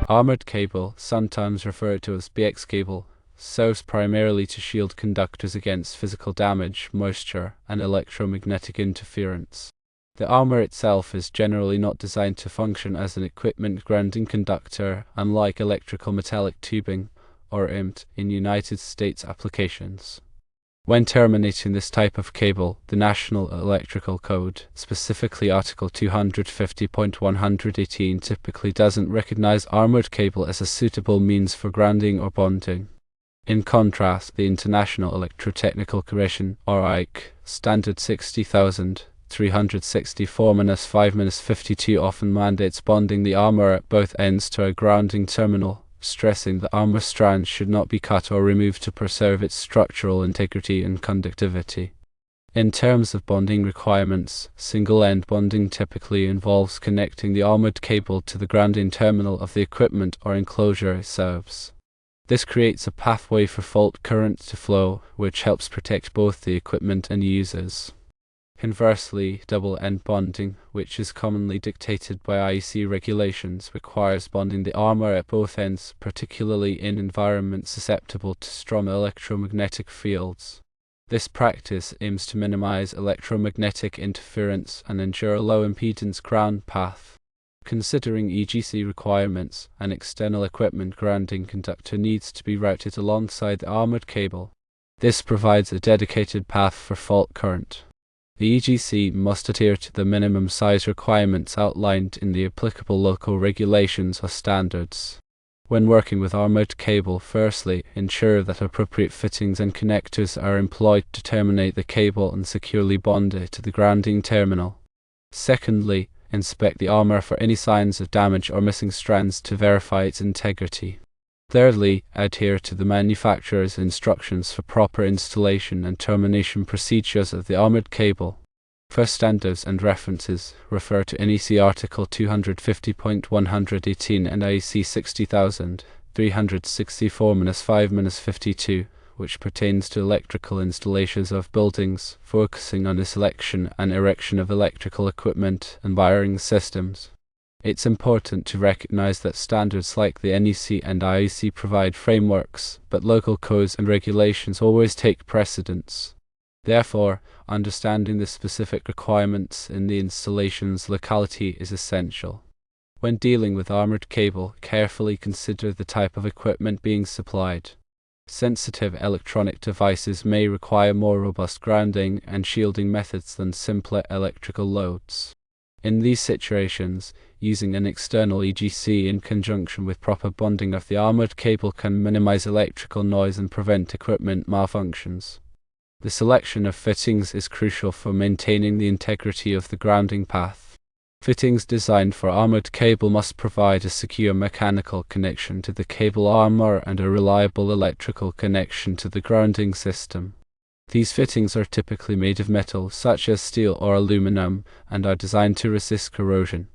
Armored cable, sometimes referred to as BX cable, serves primarily to shield conductors against physical damage, moisture, and electromagnetic interference. The armor itself is generally not designed to function as an equipment grounding conductor, unlike electrical metallic tubing, or EMT, in United States applications. When terminating this type of cable, the National Electrical Code, specifically Article 250.118, typically doesn't recognize armored cable as a suitable means for grounding or bonding. In contrast, the International Electrotechnical Commission, or IEC, Standard 60364-5-52 often mandates bonding the armor at both ends to a grounding terminal, stressing that armor strands should not be cut or removed to preserve its structural integrity and conductivity. In terms of bonding requirements, single-end bonding typically involves connecting the armored cable to the grounding terminal of the equipment or enclosure it serves. This creates a pathway for fault current to flow, which helps protect both the equipment and users. Conversely, double-end bonding, which is commonly dictated by IEC regulations, requires bonding the armor at both ends, particularly in environments susceptible to strong electromagnetic fields. This practice aims to minimize electromagnetic interference and ensure a low-impedance ground path. Considering EGC requirements, an external equipment grounding conductor needs to be routed alongside the armored cable. This provides a dedicated path for fault current. The EGC must adhere to the minimum size requirements outlined in the applicable local regulations or standards. When working with armored cable, firstly, ensure that appropriate fittings and connectors are employed to terminate the cable and securely bond it to the grounding terminal. Secondly, inspect the armor for any signs of damage or missing strands to verify its integrity. Thirdly, adhere to the manufacturer's instructions for proper installation and termination procedures of the armored cable. For standards and references, refer to NEC Article 250.118 and IEC 60364-5-52, which pertains to electrical installations of buildings, focusing on the selection and erection of electrical equipment and wiring systems. It's important to recognize that standards like the NEC and IEC provide frameworks, but local codes and regulations always take precedence. Therefore, understanding the specific requirements in the installation's locality is essential. When dealing with armored cable, carefully consider the type of equipment being supplied. Sensitive electronic devices may require more robust grounding and shielding methods than simpler electrical loads. In these situations, using an external EGC in conjunction with proper bonding of the armored cable can minimize electrical noise and prevent equipment malfunctions. The selection of fittings is crucial for maintaining the integrity of the grounding path. Fittings designed for armored cable must provide a secure mechanical connection to the cable armor and a reliable electrical connection to the grounding system. These fittings are typically made of metal, such as steel or aluminum, and are designed to resist corrosion.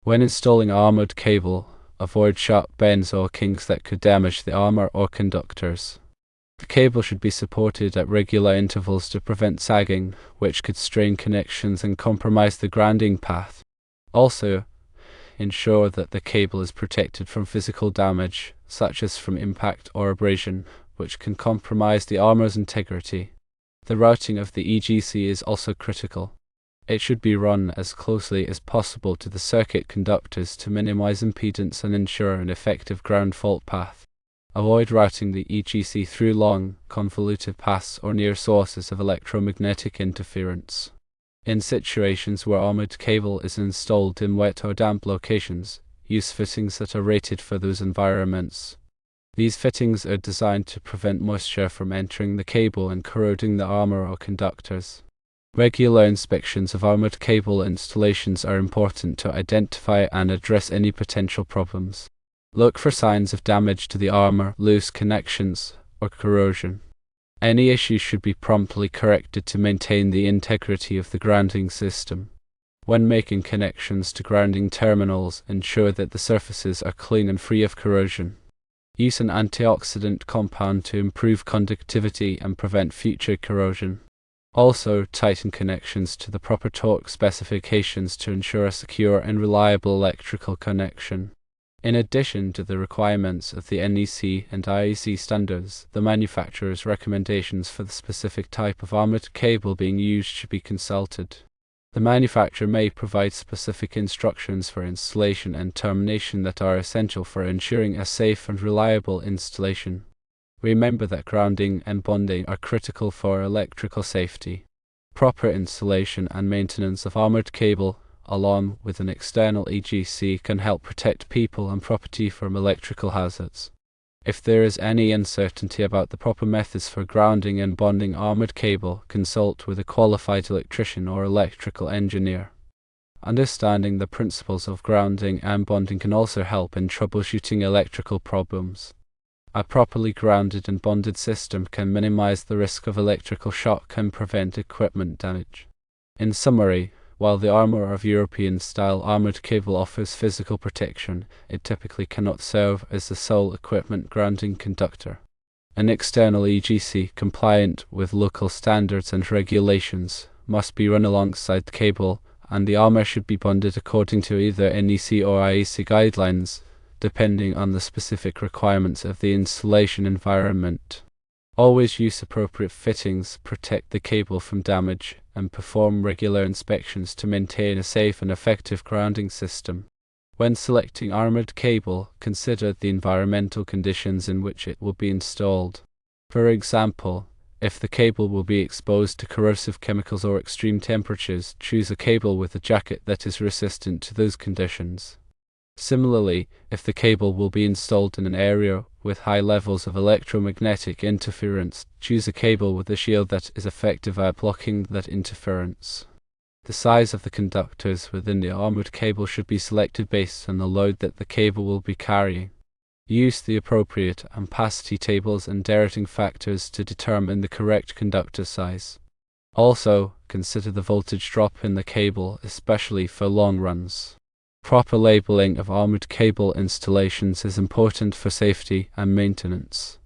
When installing armored cable, avoid sharp bends or kinks that could damage the armor or conductors. The cable should be supported at regular intervals to prevent sagging, which could strain connections and compromise the grounding path. Also, ensure that the cable is protected from physical damage, such as from impact or abrasion, which can compromise the armor's integrity. The routing of the EGC is also critical. It should be run as closely as possible to the circuit conductors to minimize impedance and ensure an effective ground fault path. Avoid routing the EGC through long, convoluted paths or near sources of electromagnetic interference. In situations where armored cable is installed in wet or damp locations, use fittings that are rated for those environments. These fittings are designed to prevent moisture from entering the cable and corroding the armor or conductors. Regular inspections of armored cable installations are important to identify and address any potential problems. Look for signs of damage to the armor, loose connections, or corrosion. Any issues should be promptly corrected to maintain the integrity of the grounding system. When making connections to grounding terminals, ensure that the surfaces are clean and free of corrosion. Use an antioxidant compound to improve conductivity and prevent future corrosion. Also, tighten connections to the proper torque specifications to ensure a secure and reliable electrical connection. In addition to the requirements of the NEC and IEC standards, the manufacturer's recommendations for the specific type of armored cable being used should be consulted. The manufacturer may provide specific instructions for installation and termination that are essential for ensuring a safe and reliable installation. Remember that grounding and bonding are critical for electrical safety. Proper installation and maintenance of armored cable, along with an external EGC, can help protect people and property from electrical hazards. If there is any uncertainty about the proper methods for grounding and bonding armored cable, consult with a qualified electrician or electrical engineer. Understanding the principles of grounding and bonding can also help in troubleshooting electrical problems. A properly grounded and bonded system can minimize the risk of electrical shock and prevent equipment damage. In summary, while the armor of European-style armored cable offers physical protection, it typically cannot serve as the sole equipment grounding conductor. An external EGC, compliant with local standards and regulations, must be run alongside the cable, and the armor should be bonded according to either NEC or IEC guidelines, depending on the specific requirements of the installation environment. Always use appropriate fittings, protect the cable from damage, and perform regular inspections to maintain a safe and effective grounding system. When selecting armored cable, consider the environmental conditions in which it will be installed. For example, if the cable will be exposed to corrosive chemicals or extreme temperatures, choose a cable with a jacket that is resistant to those conditions. Similarly, if the cable will be installed in an area with high levels of electromagnetic interference, choose a cable with a shield that is effective at blocking that interference. The size of the conductors within the armored cable should be selected based on the load that the cable will be carrying. Use the appropriate ampacity tables and derating factors to determine the correct conductor size. Also, consider the voltage drop in the cable, especially for long runs. Proper labeling of armored cable installations is important for safety and maintenance.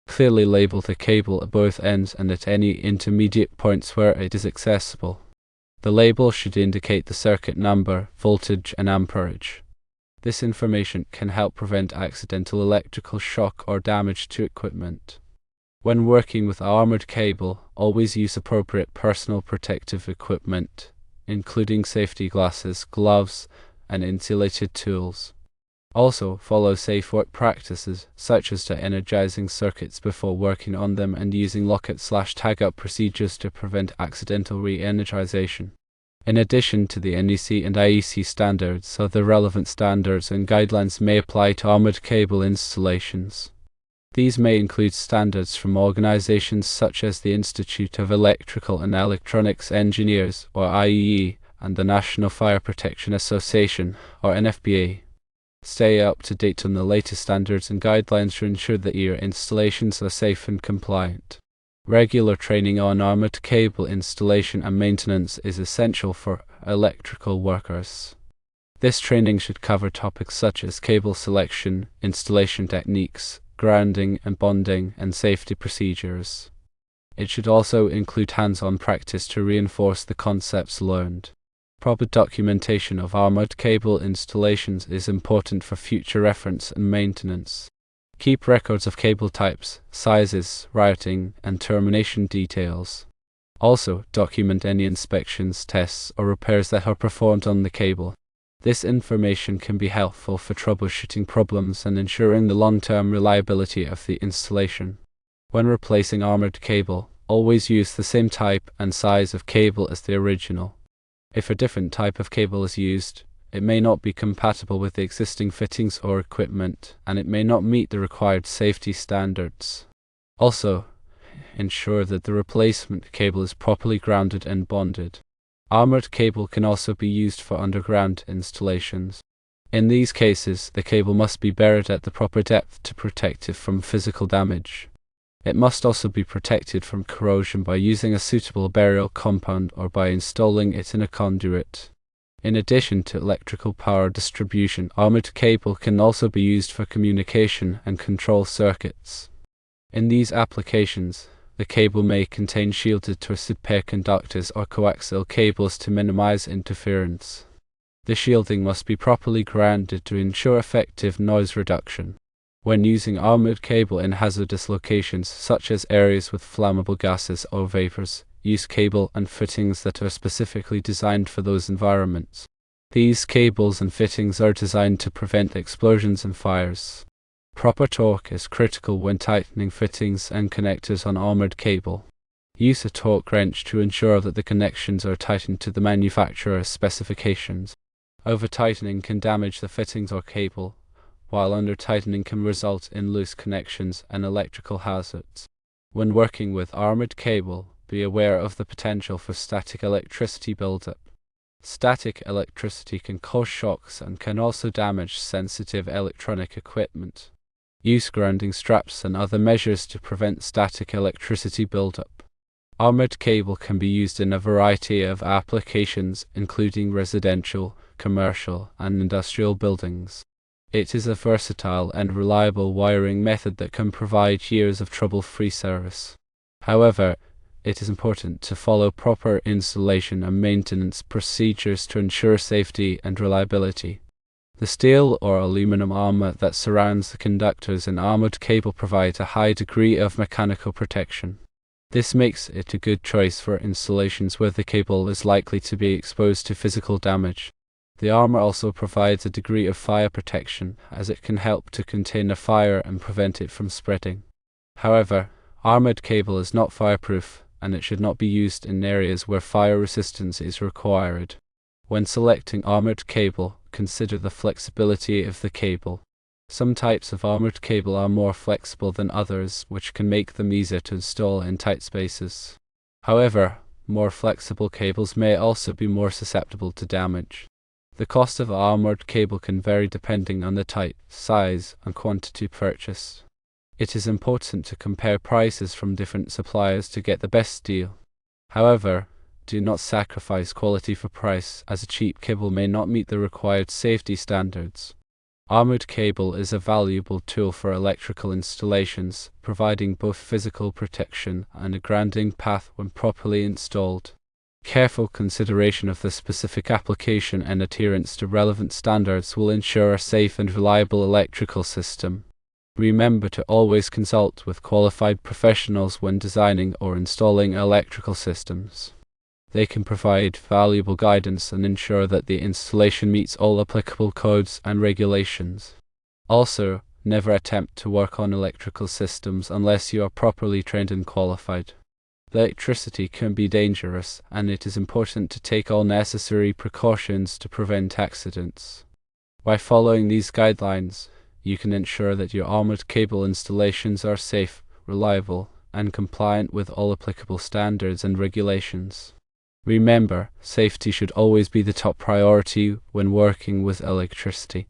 Clearly label the cable at both ends and at any intermediate points where it is accessible. The label should indicate the circuit number, voltage, and amperage. This information can help prevent accidental electrical shock or damage to equipment. When working with armored cable, always use appropriate personal protective equipment, including safety glasses, gloves, and insulated tools. Also, follow safe work practices, such as energizing circuits before working on them and using lockout/tagout procedures to prevent accidental re-energization. In addition to the NEC and IEC standards, other relevant standards and guidelines may apply to armored cable installations. These may include standards from organizations such as the Institute of Electrical and Electronics Engineers, or IEE, and the National Fire Protection Association, or NFPA. Stay up to date on the latest standards and guidelines to ensure that your installations are safe and compliant. Regular training on armored cable installation and maintenance is essential for electrical workers. This training should cover topics such as cable selection, installation techniques, grounding and bonding, and safety procedures. It should also include hands-on practice to reinforce the concepts learned. Proper documentation of armored cable installations is important for future reference and maintenance. Keep records of cable types, sizes, routing, and termination details. Also, document any inspections, tests, or repairs that are performed on the cable. This information can be helpful for troubleshooting problems and ensuring the long-term reliability of the installation. When replacing armored cable, always use the same type and size of cable as the original. If a different type of cable is used, it may not be compatible with the existing fittings or equipment, and it may not meet the required safety standards. Also, ensure that the replacement cable is properly grounded and bonded. Armored cable can also be used for underground installations. In these cases, the cable must be buried at the proper depth to protect it from physical damage. It must also be protected from corrosion by using a suitable burial compound or by installing it in a conduit. In addition to electrical power distribution, armored cable can also be used for communication and control circuits. In these applications, the cable may contain shielded twisted pair conductors or coaxial cables to minimize interference. The shielding must be properly grounded to ensure effective noise reduction. When using armored cable in hazardous locations, such as areas with flammable gases or vapors, use cable and fittings that are specifically designed for those environments. These cables and fittings are designed to prevent explosions and fires. Proper torque is critical when tightening fittings and connectors on armored cable. Use a torque wrench to ensure that the connections are tightened to the manufacturer's specifications. Over-tightening can damage the fittings or cable, while under-tightening can result in loose connections and electrical hazards. When working with armored cable, be aware of the potential for static electricity buildup. Static electricity can cause shocks and can also damage sensitive electronic equipment. Use grounding straps and other measures to prevent static electricity buildup. Armored cable can be used in a variety of applications, including residential, commercial, and industrial buildings. It is a versatile and reliable wiring method that can provide years of trouble-free service. However, it is important to follow proper installation and maintenance procedures to ensure safety and reliability. The steel or aluminum armor that surrounds the conductors in armored cable provides a high degree of mechanical protection. This makes it a good choice for installations where the cable is likely to be exposed to physical damage. The armor also provides a degree of fire protection, as it can help to contain a fire and prevent it from spreading. However, armored cable is not fireproof, and it should not be used in areas where fire resistance is required. When selecting armored cable, consider the flexibility of the cable. Some types of armored cable are more flexible than others, which can make them easier to install in tight spaces. However, more flexible cables may also be more susceptible to damage. The cost of armored cable can vary depending on the type, size, and quantity purchased. It is important to compare prices from different suppliers to get the best deal. However, do not sacrifice quality for price, as a cheap cable may not meet the required safety standards. Armored cable is a valuable tool for electrical installations, providing both physical protection and a grounding path when properly installed. Careful consideration of the specific application and adherence to relevant standards will ensure a safe and reliable electrical system. Remember to always consult with qualified professionals when designing or installing electrical systems. They can provide valuable guidance and ensure that the installation meets all applicable codes and regulations. Also, never attempt to work on electrical systems unless you are properly trained and qualified. Electricity can be dangerous, and it is important to take all necessary precautions to prevent accidents. By following these guidelines, you can ensure that your armored cable installations are safe, reliable, and compliant with all applicable standards and regulations. Remember, safety should always be the top priority when working with electricity.